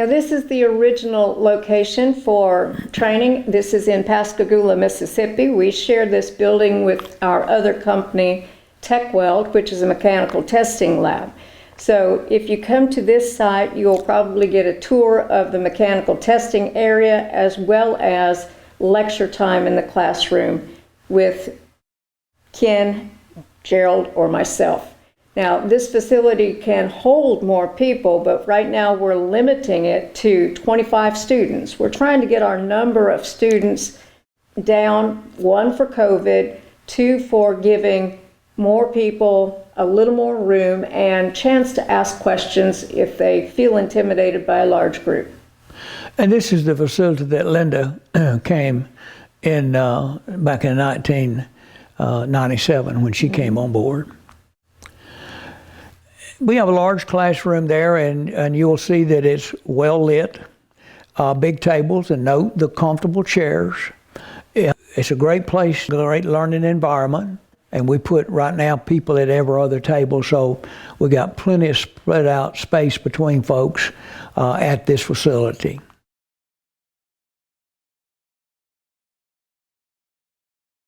Now, this is the original location for training. This is in Pascagoula, Mississippi. We share this building with our other company, TechWeld, which is a mechanical testing lab. So if you come to this site, you'll probably get a tour of the mechanical testing area as well as lecture time in the classroom with Ken, Gerald, or myself. Now, this facility can hold more people, but right now we're limiting it to 25 students. We're trying to get our number of students down, one for COVID, two for giving more people a little more room and chance to ask questions if they feel intimidated by a large group. And this is the facility that Linda came in back in 1997 when she came on board. We have a large classroom there, and you'll see that it's well lit, big tables, and note the comfortable chairs. It's a great place, a great learning environment, and we put right now people at every other table, so we got plenty of spread out space between folks at this facility.